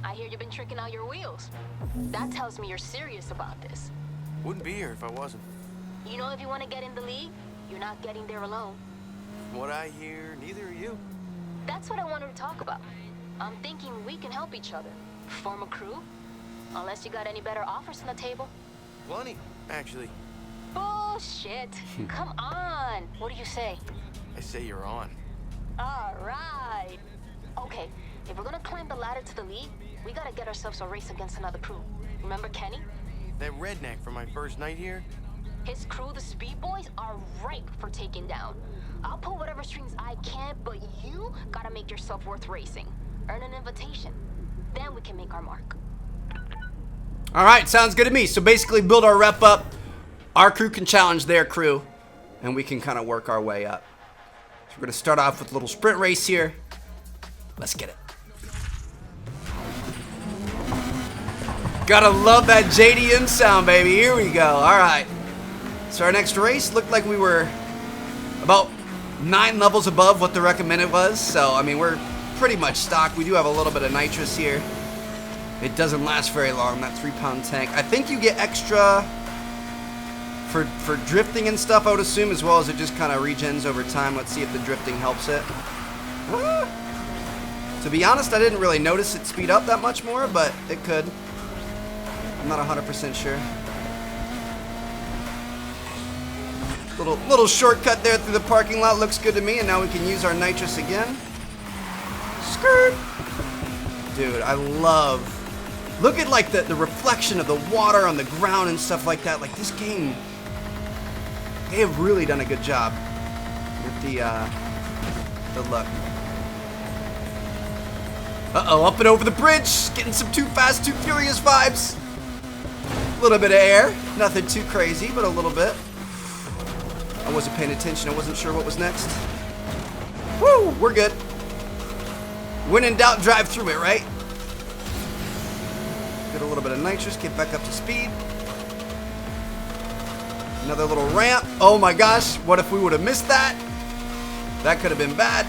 I hear you've been tricking out your wheels. That tells me you're serious about this. Wouldn't be here if I wasn't. You know, if you want to get in the league, you're not getting there alone. From what I hear, neither are you. That's what I wanted to talk about. I'm thinking we can help each other. Form a crew? Unless you got any better offers on the table. Plenty, actually. Bullshit. Come on. What do you say? I say you're on. All right. Okay, if we're gonna climb the ladder to the league, we gotta get ourselves a race against another crew. Remember Kenny? That redneck from my first night here? His crew, the Speed Boys, are ripe for taking down. I'll pull whatever strings I can, but you gotta make yourself worth racing. Earn an invitation. Then we can make our mark. All right, sounds good to me. So basically build our rep up. Our crew can challenge their crew, and we can kind of work our way up. So we're going to start off with a little sprint race here. Let's get it. Gotta love that JDM sound, baby. Here we go. All right. So our next race looked like we were about 9 levels above what the recommended was. So, I mean, we're pretty much stock. We do have a little bit of nitrous here. It doesn't last very long, that 3-pound tank. I think you get extra for drifting and stuff, I would assume, as well as it just kind of regens over time. Let's see if the drifting helps it. To be honest, I didn't really notice it speed up that much more, but it could. I'm not 100% sure. Little shortcut there through the parking lot looks good to me, and now we can use our nitrous again. Skirt! Dude, I love... Look at like the reflection of the water on the ground and stuff like that. Like this game, they have really done a good job with the look. Uh-oh, up and over the bridge. Getting some Too Fast, Too Furious vibes. A little bit of air. Nothing too crazy, but a little bit. I wasn't paying attention. I wasn't sure what was next. Woo, we're good. When in doubt, drive through it, right? Get a little bit of nitrous, get back up to speed. Another little ramp. Oh my gosh, what if we would have missed that? That could have been bad.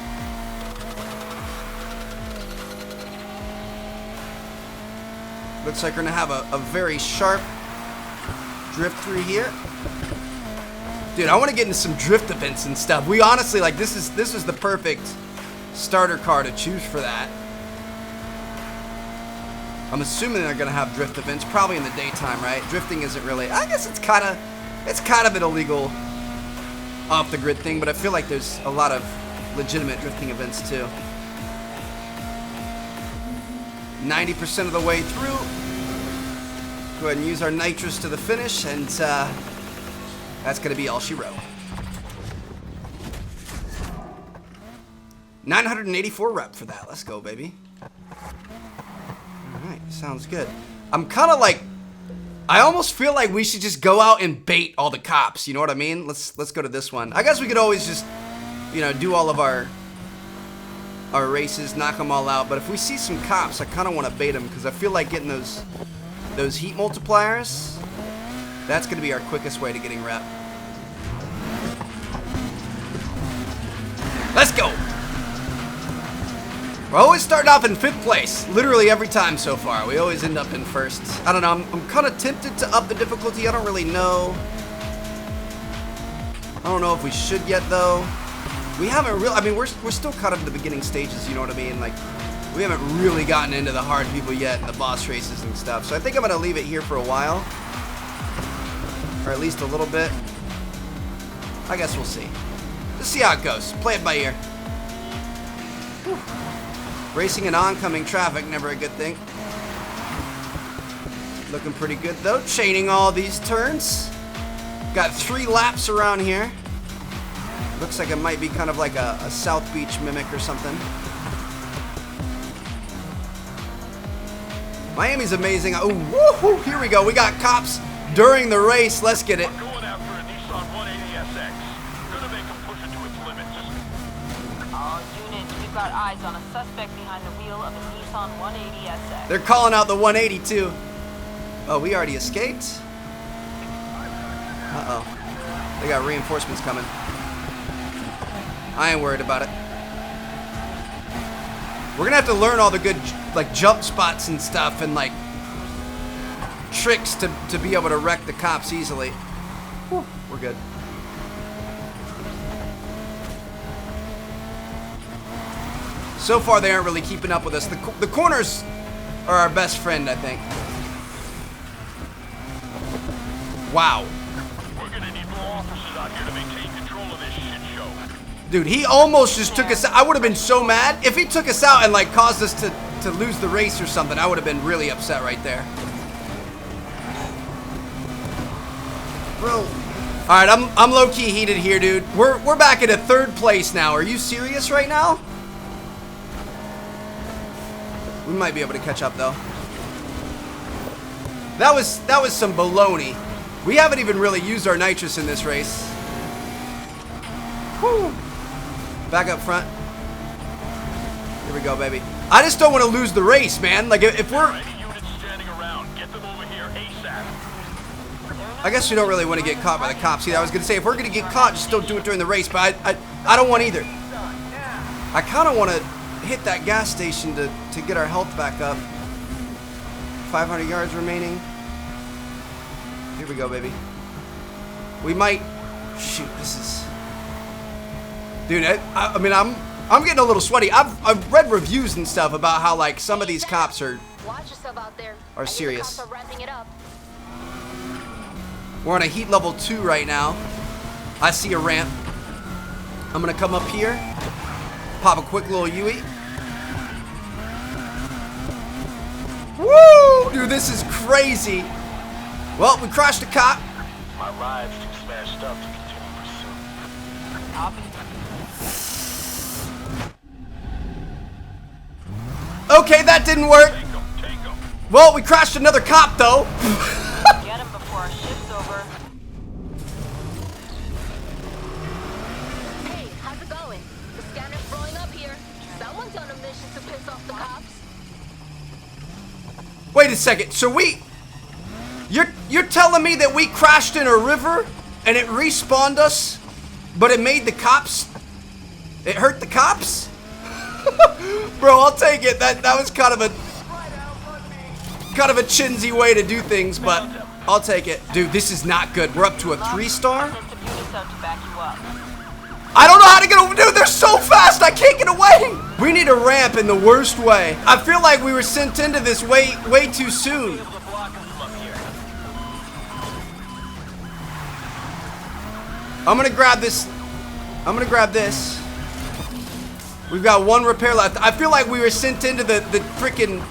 Looks like we're gonna have a very sharp drift through here. Dude, I want to get into some drift events and stuff. We honestly, like, this is the perfect starter car to choose for that. I'm assuming they're gonna have drift events, probably in the daytime, right? Drifting isn't really. I guess it's kind of an illegal, off the grid thing, but I feel like there's a lot of legitimate drifting events too. 90% of the way through. Go ahead and use our nitrous to the finish, and that's gonna be all she wrote. 984 rep for that. Let's go, baby. Alright, sounds good. I'm kind of like, I almost feel like we should just go out and bait all the cops, you know what I mean? Let's go to this one. I guess we could always just, you know, do all of our races, knock them all out, but if we see some cops, I kind of want to bait them, because I feel like getting those heat multipliers, that's going to be our quickest way to getting rep. Let's go! We're always starting off in 5th place, literally every time so far. We always end up in 1st. I don't know, I'm kind of tempted to up the difficulty. I don't really know. I don't know if we should yet, though. We haven't really, I mean, we're still kind of in the beginning stages, you know what I mean? Like, we haven't really gotten into the hard people yet, and the boss races and stuff. So I think I'm going to leave it here for a while. Or at least a little bit. I guess we'll see. Just see how it goes. Play it by ear. Whew. Racing in oncoming traffic, never a good thing. Looking pretty good though. Chaining all these turns. Got 3 laps around here. Looks like it might be kind of like a South Beach mimic or something. Miami's amazing. Oh, woohoo! Here we go. We got cops during the race. Let's get it. We're going after a Nissan 180SX. Gonna make them push it to its limits. All units, we've got eyes on a suspect behind the wheel of a Nissan 180SX. They're calling out the 180 too. Oh, we already escaped? Uh-oh. They got reinforcements coming. I ain't worried about it. We're gonna have to learn all the good like jump spots and stuff and like tricks to be able to wreck the cops easily. Whew, we're good. So far, they aren't really keeping up with us. The corners are our best friend, I think. Wow. We're gonna need more officers out here to maintain control of this shit show. Dude, he almost just took us out. I would have been so mad. If he took us out and like caused us to lose the race or something, I would have been really upset right there. Bro. Alright, I'm low-key heated here, dude. We're back at a 3rd place now. Are you serious right now? We might be able to catch up though. That was some baloney. We haven't even really used our nitrous in this race. Whew. Back up front. Here we go, baby. I just don't want to lose the race, man. Like if we're, Any units standing around, get them over here ASAP. I guess you don't really want to get caught by the cops either. I was gonna say if we're gonna get caught, just don't do it during the race. But I don't want either. I kind of want to hit that gas station to get our health back up. 500 yards remaining. Here we go, baby. We might. Shoot, this is. Dude, I mean, I'm getting a little sweaty. I've read reviews and stuff about how like some of these cops are Watch yourself out there. Are serious. The cops are ramping it up. We're on a heat level 2 right now. I see a ramp. I'm gonna come up here, pop a quick little Yui. Woo! Dude, this is crazy. Well, we crashed a cop. My ride's too smashed up to continue pursuit. Copy. Okay, that didn't work. Take 'em. Well, we crashed another cop though. Get him before our shift's over. Hey, how's it going? The scanner's blowing up here. Someone's on a mission to piss off the cops. Wait a second. So you're telling me that we crashed in a river and it respawned us, but it made the cops? It hurt the cops? Bro, I'll take it. That was kind of a chinsy way to do things, but I'll take it. Dude, this is not good. We're up to a 3-star. Send some units out to back you up. I don't know how to get over. Dude, they're so fast. I can't get away. We need a ramp in the worst way. I feel like we were sent into this way too soon. The block them up here. I'm gonna grab this. I'm gonna grab this. We've got 1 repair left. I feel like we were sent into the freaking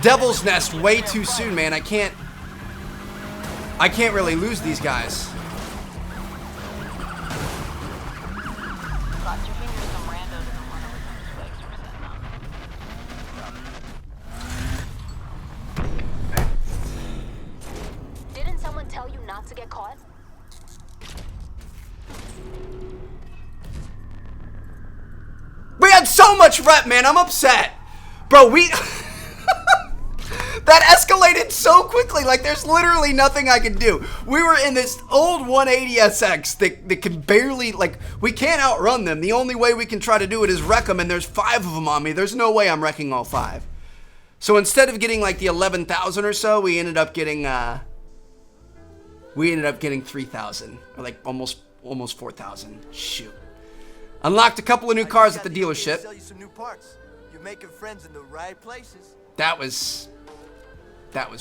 devil's nest way too soon, man. I can't really lose these guys. Got your fingers some randos in the one over some specs we're sending on. Didn't someone tell you not to get caught? We had so much rep, man. I'm upset. Bro, that escalated so quickly. Like, there's literally nothing I could do. We were in this old 180 SX that can barely, like, we can't outrun them. The only way we can try to do it is wreck them, and there's 5 of them on me. There's no way I'm wrecking all 5. So instead of getting, like, the 11,000 or so, we ended up getting 3,000. Or, like, almost 4,000. Shoot. Unlocked a couple of new cars at the dealership. Sell you some new parts. You're making friends in the right places. That was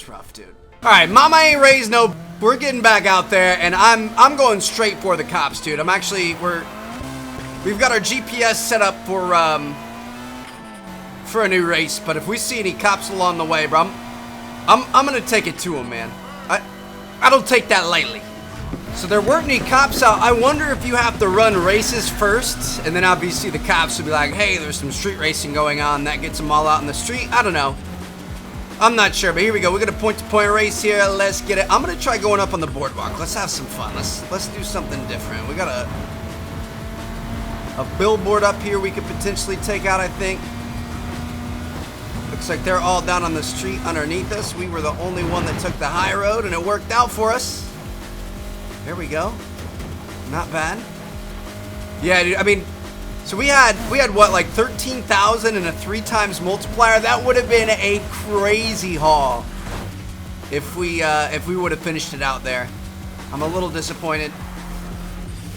rough, dude. All right, mama ain't raised no. We're getting back out there, and I'm going straight for the cops, dude. We've got our GPS set up for a new race, but if we see any cops along the way, bro, I'm gonna take it to them, man. I don't take that lightly. So there weren't any cops out. I wonder if you have to run races first, and then obviously the cops will be like, hey, there's some street racing going on. That gets them all out in the street. I don't know. I'm not sure, but here we go. We're gonna point-to-point race here. Let's get it. I'm gonna try going up on the boardwalk. Let's have some fun. Let's do something different. We got a billboard up here we could potentially take out, I think. Looks like they're all down on the street underneath us. We were the only one that took the high road, and it worked out for us. There we go. Not bad. Yeah, dude, I mean, So we had what, like 13,000 and a 3 times multiplier. That would have been a crazy haul if we would have finished it out there. I'm a little disappointed.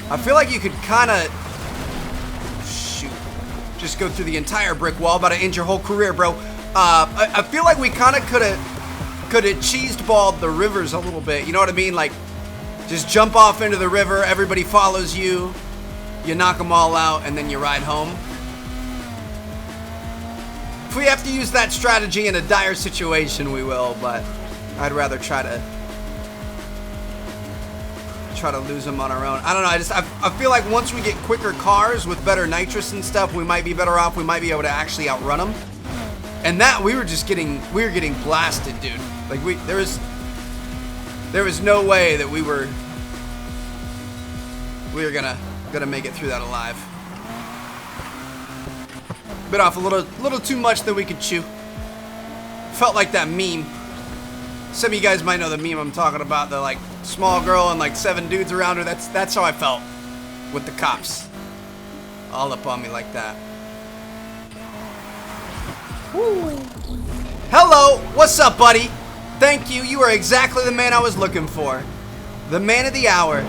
I feel like you could kind of just go through the entire brick wall, about to end your whole career, bro. I feel like we kind of could have cheesed balled the rivers a little bit. You know what I mean? Like, just jump off into the river. Everybody follows you. You knock them all out, and then you ride home. If we have to use that strategy in a dire situation, we will. But I'd rather try to lose them on our own. I don't know. I feel like once we get quicker cars with better nitrous and stuff, we might be better off. We might be able to actually outrun them. And that we were getting blasted, dude. Like there was no way that we were gonna make it through that alive. Bit off a little too much than we could chew. Felt like that meme. Some of you guys might know the meme I'm talking about. The like small girl and like 7 dudes around her. That's how I felt with the cops all up on me like that. Woo. Hello, what's up, buddy? Thank you. You are exactly the man I was looking for. The man of the hour.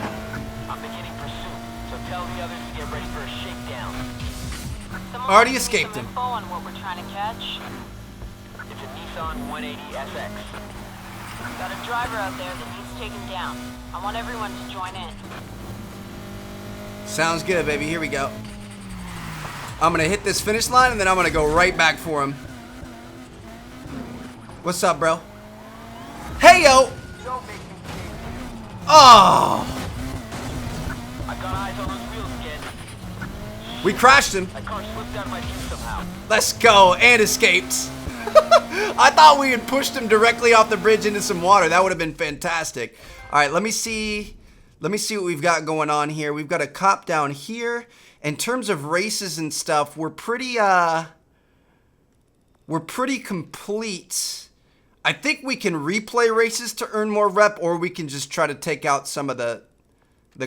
I'm beginning pursuit, so tell the others to get ready for a shakedown. Already escaped him. Info on what we're trying to catch. It's a Nissan 180 SX. Got a driver out there that needs taken down. I want everyone to join in. Sounds good, baby. Here we go. I'm gonna hit this finish line and then I'm gonna go right back for him. What's up, bro? Hey, yo! Oh! I got eyes on those wheels again. We crashed him. That car slipped out of my view somehow. Let's go, and escaped. I thought we had pushed him directly off the bridge into some water. That would have been fantastic. All right, let me see what we've got going on here. We've got a cop down here. In terms of races and stuff, we're pretty complete. I think we can replay races to earn more rep, or we can just try to take out some of the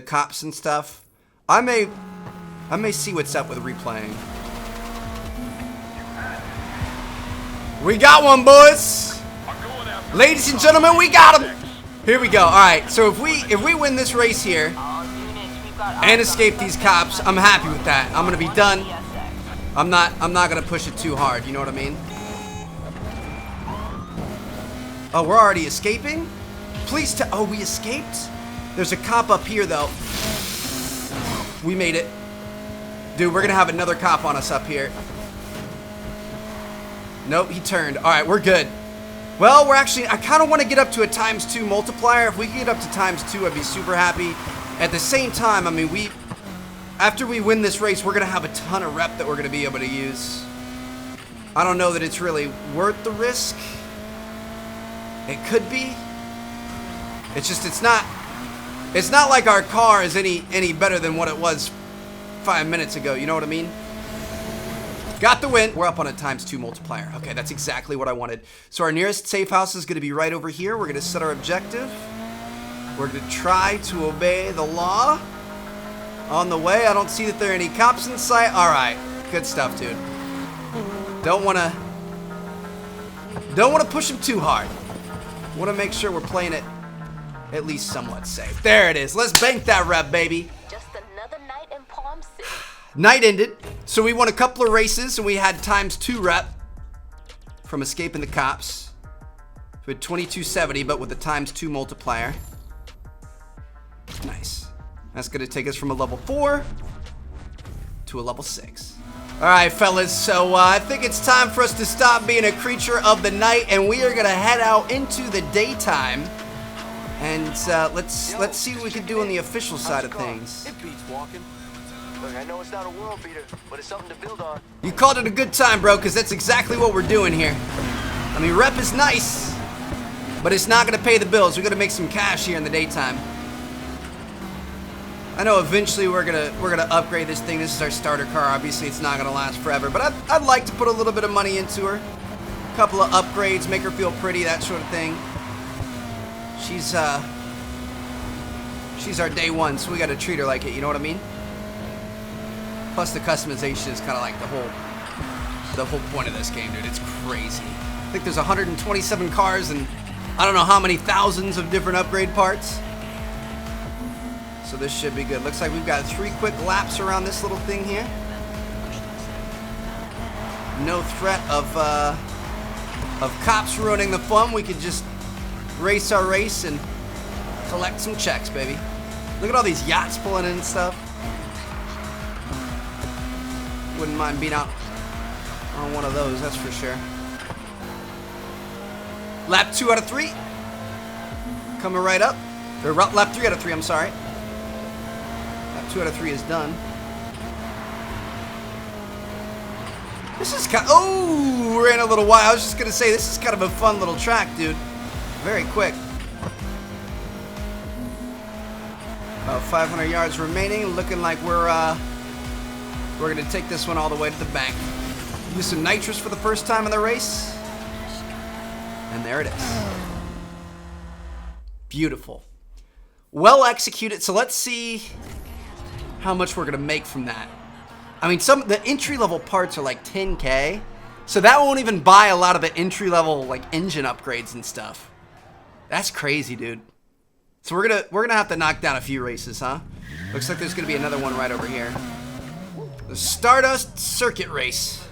cops and stuff. I may see what's up with replaying. We got one, boys. Ladies and gentlemen, we got him. Here we go. All right. So if we win this race here and escape these cops, I'm happy with that. I'm gonna be done. I'm not gonna push it too hard. You know what I mean? Oh, we're already escaping? Please tell. Oh, we escaped? There's a cop up here, though. We made it. Dude, we're gonna have another cop on us up here. Nope, he turned. All right, we're good. Well, we're actually, I kind of want to get up to a ×2 multiplier. If we can get up to ×2, I'd be super happy. At the same time, I mean, after we win this race, we're gonna have a ton of rep that we're gonna be able to use. I don't know that it's really worth the risk. It could be. It's just, it's not like our car is any better than what it was 5 minutes ago. You know what I mean? Got the win. We're up on a ×2 multiplier. Okay, that's exactly what I wanted. So our nearest safe house is going to be right over here. We're going to set our objective. We're going to try to obey the law. On the way, I don't see that there are any cops in sight. All right, good stuff, dude. Don't want to push him too hard. Want to make sure we're playing it at least somewhat safe. There it is. Let's bank that rep, baby. Just another night in Palm City. Night ended, so we won a couple of races, and we had ×2 rep from escaping the cops. We had 2270, but with a ×2 multiplier. Nice. That's going to take us from a level 4 to a level 6. All right, fellas, so I think it's time for us to stop being a creature of the night, and we are going to head out into the daytime. And let's see what we can do on the official side of things. It beats walking. Look, I know it's not a world beater, but it's something to build on. You called it a good time, bro, because that's exactly what we're doing here. I mean, rep is nice, but it's not going to pay the bills. We're going to make some cash here in the daytime. I know eventually we're gonna upgrade this thing. This is our starter car. Obviously, it's not gonna last forever, but I'd like to put a little bit of money into her. A couple of upgrades, make her feel pretty, that sort of thing. She's our day one, so we gotta treat her like it. You know what I mean? Plus the customization is kind of like the whole point of this game, dude. It's crazy. I think there's 127 cars and I don't know how many thousands of different upgrade parts. So this should be good. Looks like we've got 3 quick laps around this little thing here. No threat of cops ruining the fun. We could just race our race and collect some checks, baby. Look at all these yachts pulling in and stuff. Wouldn't mind being out on one of those, that's for sure. Lap 2 out of 3. Coming right up. Or lap 3 out of 3, I'm sorry. Lap 2 out of 3 is done. This is kind of, oh, ran a little wide. I was just going to say, this is kind of a fun little track, dude. Very quick. About 500 yards remaining. Looking like we're going to take this one all the way to the bank. Use some nitrous for the first time in the race. And there it is. Beautiful. Well executed. So let's see how much we're going to make from that. I mean, the entry-level parts are like 10K. So that won't even buy a lot of the entry-level like engine upgrades and stuff. That's crazy, dude. So we're gonna have to knock down a few races, huh? Looks like there's gonna be another one right over here. The Stardust Circuit race.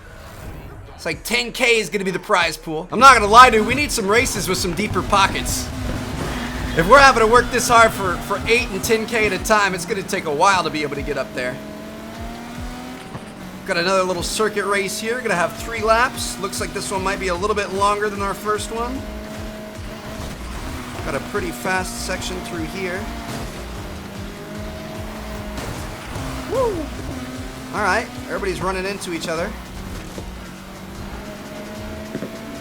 It's like 10K is gonna be the prize pool. I'm not gonna lie, dude. We need some races with some deeper pockets. If we're having to work this hard for 8 and 10K at a time, it's gonna take a while to be able to get up there. Got another little circuit race here. Gonna have 3 laps. Looks like this one might be a little bit longer than our first one. Got a pretty fast section through here. Woo! Alright, everybody's running into each other.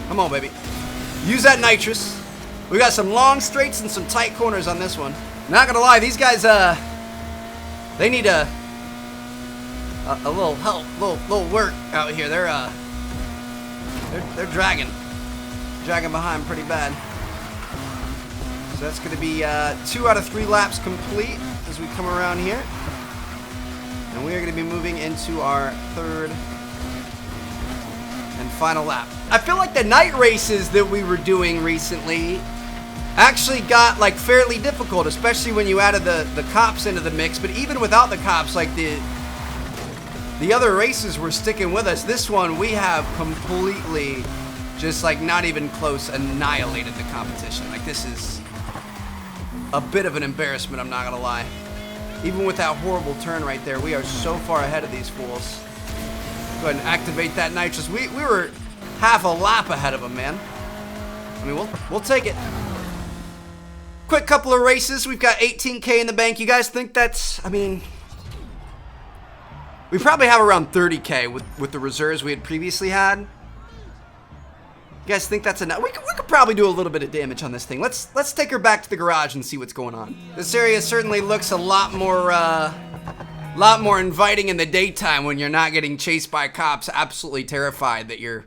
Come on, baby. Use that nitrous. We got some long straights and some tight corners on this one. Not gonna lie, these guys, they need a little help, little work out here. They're dragging behind pretty bad. So that's going to be 2 out of 3 laps complete as we come around here, and we are going to be moving into our 3rd and final lap. I feel like the night races that we were doing recently actually got like fairly difficult, especially when you added the cops into the mix. But even without the cops, like the other races were sticking with us. This one, we have completely, just like not even close, annihilated the competition. Like, this is a bit of an embarrassment, I'm not gonna lie. Even with that horrible turn right there, we are so far ahead of these fools. Go ahead and activate that nitrous. We were half a lap ahead of them, man. I mean, we'll take it. Quick couple of races. We've got 18K in the bank. You guys think that's, I mean, we probably have around 30K with the reserves we had previously had. You guys think that's enough? We could probably do a little bit of damage on this thing. Let's take her back to the garage and see what's going on. This area certainly looks a lot more inviting in the daytime when you're not getting chased by cops, absolutely terrified that you're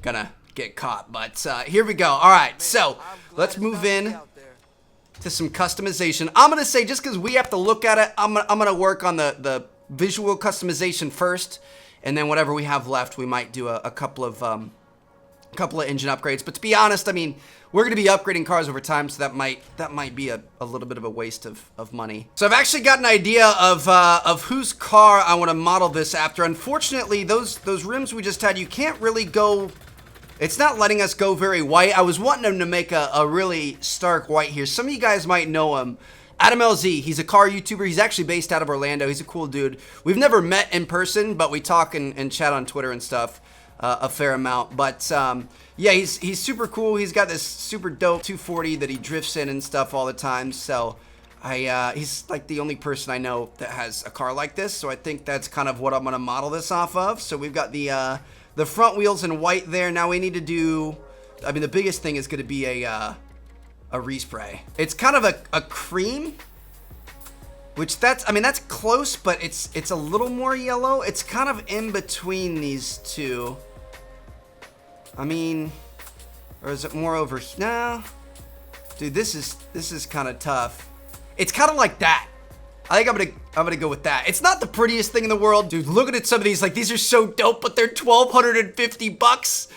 gonna get caught. But here we go. All right, so let's move in to some customization. I'm gonna say, just because we have to look at it, I'm gonna work on the visual customization first, and then whatever we have left, we might do a couple of engine upgrades. But to be honest, I mean, we're going to be upgrading cars over time, so that might be a little bit of a waste of money. So I've actually got an idea of whose car I want to model this after. Unfortunately, those rims we just had, you can't really go. It's not letting us go very white. I was wanting them to make a really stark white here. Some of you guys might know him. Adam LZ, he's a car YouTuber. He's actually based out of Orlando. He's a cool dude. We've never met in person, but we talk and chat on Twitter and stuff a fair amount. But yeah, he's super cool. He's got this super dope 240 that he drifts in and stuff all the time. So he's like the only person I know that has a car like this. So I think that's kind of what I'm gonna model this off of. So we've got the front wheels in white there. Now we need to do, I mean, the biggest thing is gonna be a respray. It's kind of a cream, which that's close, but it's a little more yellow. It's kind of in between these two. I mean, or is it more over? No, dude, this is kind of tough. It's kind of like that. I think I'm gonna go with that. It's not the prettiest thing in the world. Dude, looking at some of these, like, these are so dope, but they're $1,250.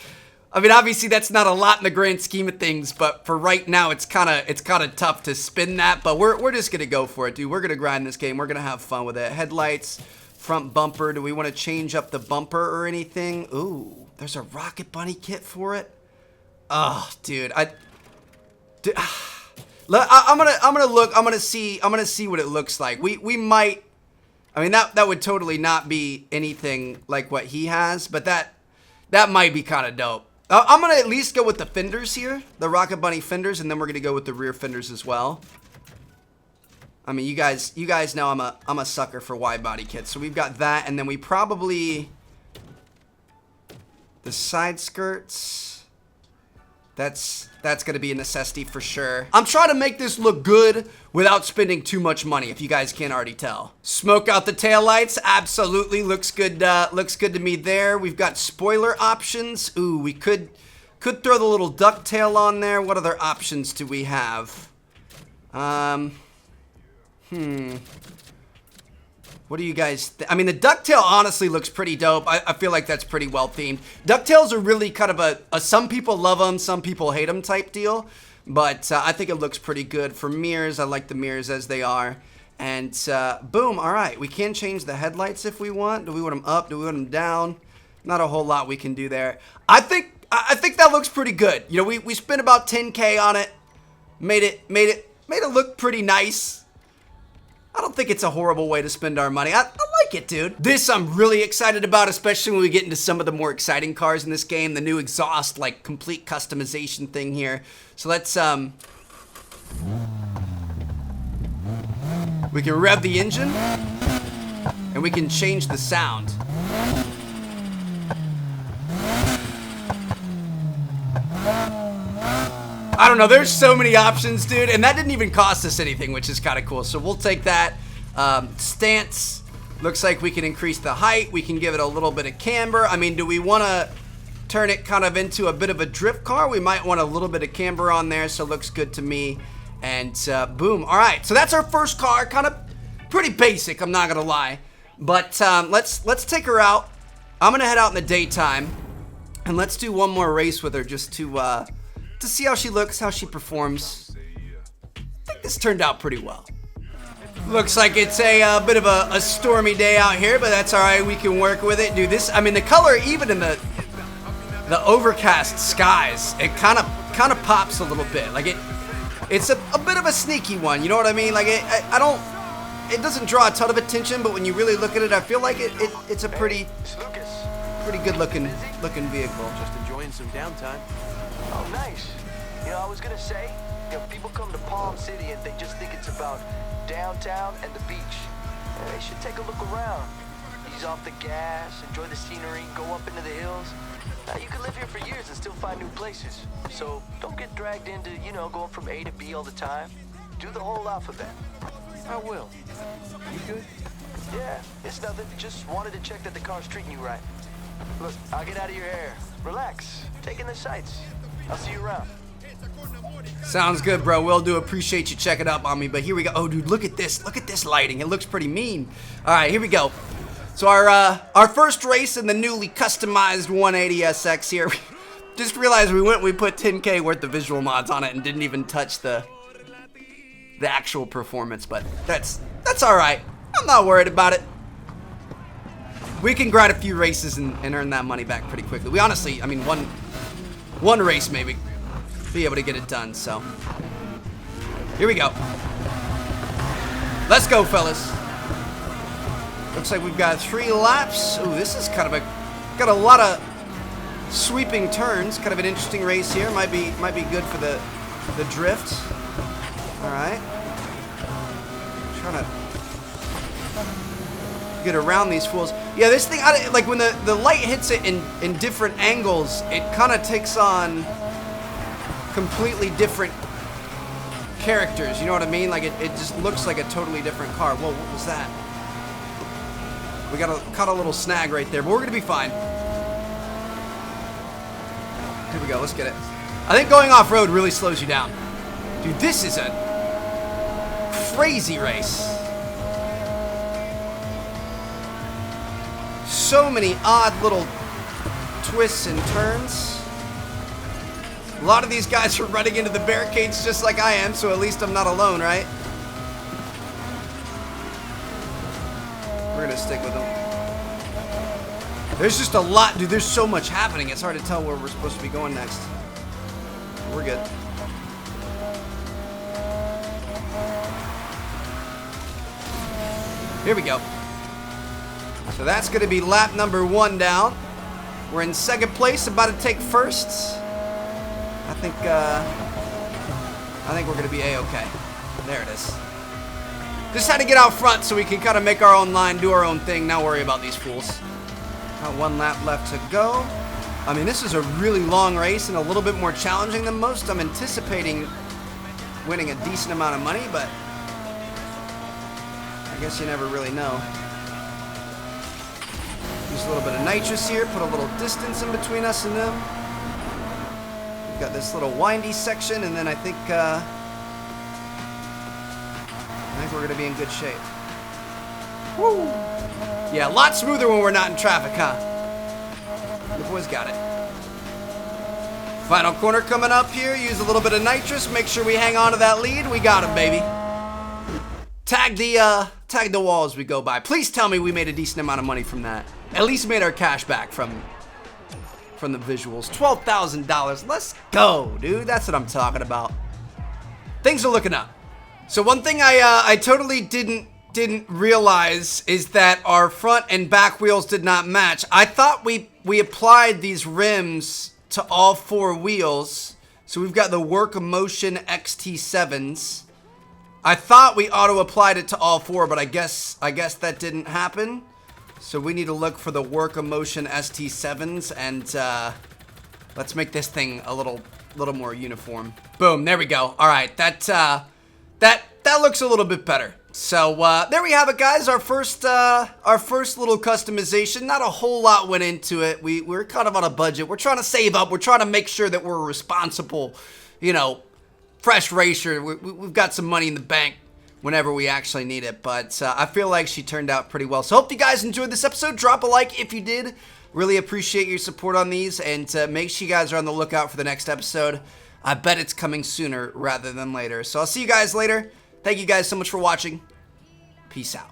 I mean, obviously that's not a lot in the grand scheme of things, but for right now, it's kind of tough to spin that, but we're just gonna go for it, dude. We're gonna grind this game. We're gonna have fun with it. Headlights, front bumper. Do we want to change up the bumper or anything? Ooh, there's a Rocket Bunny kit for it. Oh, dude, I'm gonna look. I'm gonna see what it looks like. We might. I mean, that would totally not be anything like what he has, but that might be kind of dope. I'm gonna at least go with the fenders here, the Rocket Bunny fenders, and then we're gonna go with the rear fenders as well. I mean, you guys know I'm a sucker for wide body kits, so we've got that, and then we probably the side skirts. That's gonna be a necessity for sure. I'm trying to make this look good without spending too much money, if you guys can't already tell. Smoke out the taillights, absolutely looks good. Looks good to me there. We've got spoiler options. Ooh, we could throw the little ducktail on there. What other options do we have? What do you guys I mean, the ducktail honestly looks pretty dope. I feel like that's pretty well themed. Ducktails are really kind of a some people love them, some people hate them type deal. But I think it looks pretty good. For mirrors, I like the mirrors as they are. And boom, all right. We can change the headlights if we want. Do we want them up? Do we want them down? Not a whole lot we can do there. I think that looks pretty good. You know, we spent about 10K on it. Made it look pretty nice. I don't think it's a horrible way to spend our money. I like it, dude. This I'm really excited about, especially when we get into some of the more exciting cars in this game. The new exhaust, like, complete customization thing here. So let's, we can rev the engine, and we can change the sound. I don't know, there's so many options, dude, and that didn't even cost us anything, which is kind of cool. So we'll take that. Stance, looks like we can increase the height. We can give it a little bit of camber. I mean, do we want to turn it kind of into a bit of a drift car? We might want a little bit of camber on there, so it looks good to me. And boom. All right, so that's our first car. Kind of pretty basic, I'm not gonna lie. But let's take her out. I'm gonna head out in the daytime, and let's do one more race with her just to see how she looks, how she performs. I think this turned out pretty well. Looks like it's a bit of a stormy day out here, but that's all right. We can work with it. Dude, this, I mean, the color, even in the overcast skies, it kind of pops a little bit. Like it's a bit of a sneaky one. You know what I mean? Like it doesn't draw a ton of attention, but when you really look at it, I feel like it's a pretty good looking vehicle. Just enjoying some downtime. Oh, nice. You know, I was gonna say, you know, people come to Palm City and they just think it's about downtown and the beach. Yeah, they should take a look around. Ease off the gas, enjoy the scenery, go up into the hills. You can live here for years and still find new places. So don't get dragged into, you know, going from A to B all the time. Do the whole alphabet. I will. You good? Yeah, it's nothing. Just wanted to check that the car's treating you right. Look, I'll get out of your hair. Relax. Take in the sights. I'll see you around. Sounds good, bro. Will do. Appreciate you checking up on me. But here we go. Oh, dude, look at this. Look at this lighting. It looks pretty mean. All right, here we go. So our first race in the newly customized 180SX here. Just realized we put 10K worth of visual mods on it and didn't even touch the actual performance. But that's all right. I'm not worried about it. We can grind a few races and earn that money back pretty quickly. We honestly, I mean, one race maybe, be able to get it done, so. Here we go. Let's go, fellas. Looks like we've got 3 laps. Ooh, this is kind of got a lot of sweeping turns. Kind of an interesting race here. Might be good for the drift. All right. Trying to get around these fools. Yeah, this thing, like when the light hits it in different angles, it kind of takes on completely different characters. You know what I mean? Like it just looks like a totally different car. Whoa, what was that? We caught a little snag right there, but we're gonna be fine. Here we go. Let's get it. I think going off-road really slows you down. Dude, this is a crazy race. so many odd little twists and turns. A lot of these guys are running into the barricades just like I am, so at least I'm not alone, right? We're gonna stick with them. There's just a lot, dude. There's so much happening. It's hard to tell where we're supposed to be going next. We're good. Here we go. So that's gonna be lap number 1 down. We're in second place, about to take first. I think we're gonna be A-okay. There it is. Just had to get out front so we can kind of make our own line, do our own thing, not worry about these fools. Got 1 lap left to go. I mean, this is a really long race and a little bit more challenging than most. I'm anticipating winning a decent amount of money, but I guess you never really know. Use a little bit of nitrous here, put a little distance in between us and them. We've got this little windy section, and then I think we're gonna be in good shape. Woo! Yeah, a lot smoother when we're not in traffic, huh? The boys got it. Final corner coming up here. Use a little bit of nitrous. Make sure we hang on to that lead. We got him, baby. Tag the wall as we go by. Please tell me we made a decent amount of money from that. At least made our cash back from the visuals. $12,000. Let's go, dude. That's what I'm talking about. Things are looking up. So one thing I totally didn't realize is that our front and back wheels did not match. I thought we applied these rims to all 4 wheels. So we've got the Work Motion XT7s. I thought we auto applied it to all 4, but I guess that didn't happen. So we need to look for the Work Motion ST7s, and let's make this thing a little more uniform. Boom, there we go. All right, that looks a little bit better. So there we have it, guys. Our first little customization. Not a whole lot went into it. We're kind of on a budget. We're trying to save up. We're trying to make sure that we're a responsible, fresh racer. We've got some money in the bank whenever we actually need it. But I feel like she turned out pretty well. So hope you guys enjoyed this episode. Drop a like if you did. Really appreciate your support on these. And make sure you guys are on the lookout for the next episode. I bet it's coming sooner rather than later. So I'll see you guys later. Thank you guys so much for watching. Peace out.